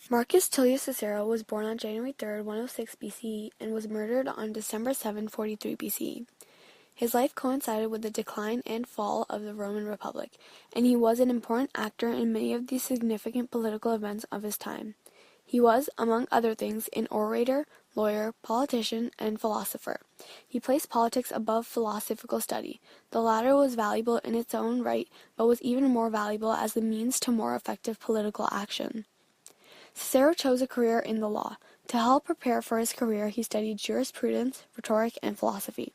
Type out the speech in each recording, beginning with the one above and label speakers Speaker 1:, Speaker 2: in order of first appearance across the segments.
Speaker 1: Marcus Tullius Cicero was born on January 3, 106 BCE, and was murdered on December 7, 43 BCE. His life coincided with the decline and fall of the Roman Republic, and he was an important actor in many of the significant political events of his time. He was, among other things, an orator, lawyer, politician, and philosopher. He placed politics above philosophical study. The latter was valuable in its own right, but was even more valuable as the means to more effective political action. Cicero chose a career in the law. To help prepare for his career, he studied jurisprudence, rhetoric, and philosophy.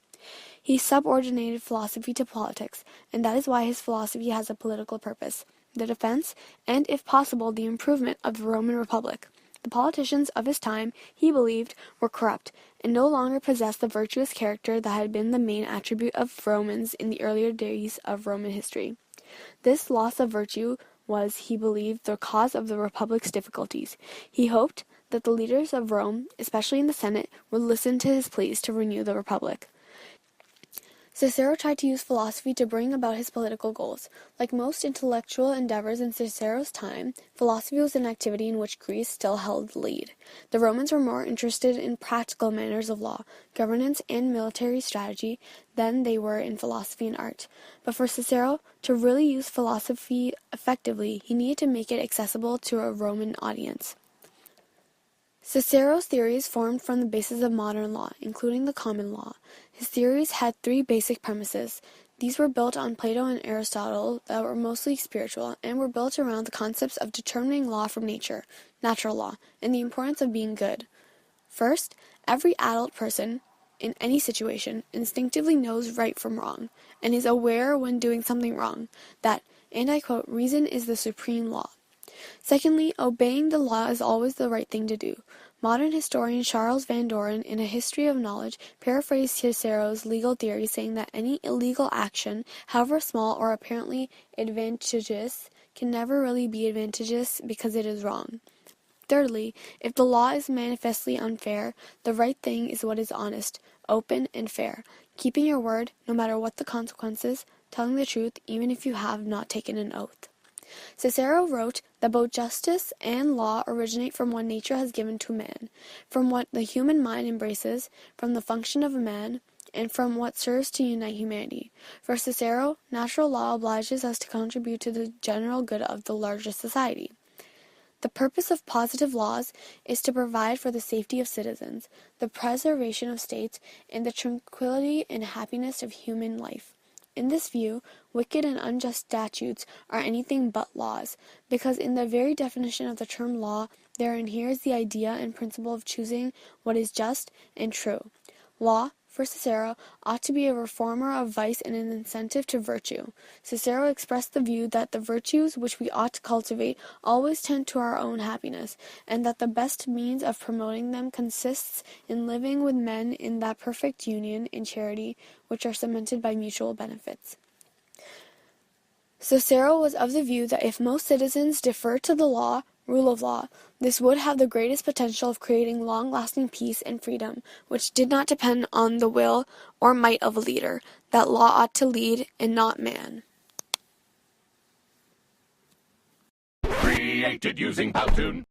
Speaker 1: He subordinated philosophy to politics, and that is why his philosophy has a political purpose: the defense, and if possible, the improvement of the Roman Republic. The politicians of his time, he believed, were corrupt, and no longer possessed the virtuous character that had been the main attribute of Romans in the earlier days of Roman history. This loss of virtue was, he believed, the cause of the Republic's difficulties. He hoped that the leaders of Rome, especially in the Senate, would listen to his pleas to renew the Republic. Cicero tried to use philosophy to bring about his political goals. Like most intellectual endeavors in Cicero's time, philosophy was an activity in which Greece still held the lead. The Romans were more interested in practical manners of law, governance, and military strategy than they were in philosophy and art. But for Cicero to really use philosophy effectively, he needed to make it accessible to a Roman audience. Cicero's theories formed from the basis of modern law, including the common law. His theories had three basic premises. These were built on Plato and Aristotle that were mostly spiritual, and were built around the concepts of determining law from nature, natural law, and the importance of being good. First, every adult person, in any situation, instinctively knows right from wrong, and is aware when doing something wrong, that, and I quote, reason is the supreme law. Secondly, obeying the law is always the right thing to do. Modern historian Charles Van Doren, in A History of Knowledge, paraphrased Cicero's legal theory, saying that any illegal action, however small or apparently advantageous, can never really be advantageous because it is wrong. Thirdly, if the law is manifestly unfair, the right thing is what is honest, open, and fair, keeping your word, no matter what the consequences, telling the truth even if you have not taken an oath. Cicero wrote that both justice and law originate from what nature has given to man, from what the human mind embraces, from the function of a man, and from what serves to unite humanity. For Cicero, natural law obliges us to contribute to the general good of the larger society. The purpose of positive laws is to provide for the safety of citizens, the preservation of states, and the tranquility and happiness of human life. In this view, wicked and unjust statutes are anything but laws, because in the very definition of the term law, there inheres the idea and principle of choosing what is just and true. Law, for Cicero, ought to be a reformer of vice and an incentive to virtue. Cicero expressed the view that the virtues which we ought to cultivate always tend to our own happiness, and that the best means of promoting them consists in living with men in that perfect union and charity which are cemented by mutual benefits. Cicero was of the view that if most citizens defer to the law, rule of law, this would have the greatest potential of creating long-lasting peace and freedom, which did not depend on the will or might of a leader. That law ought to lead and not man.
Speaker 2: Created using Powtoon.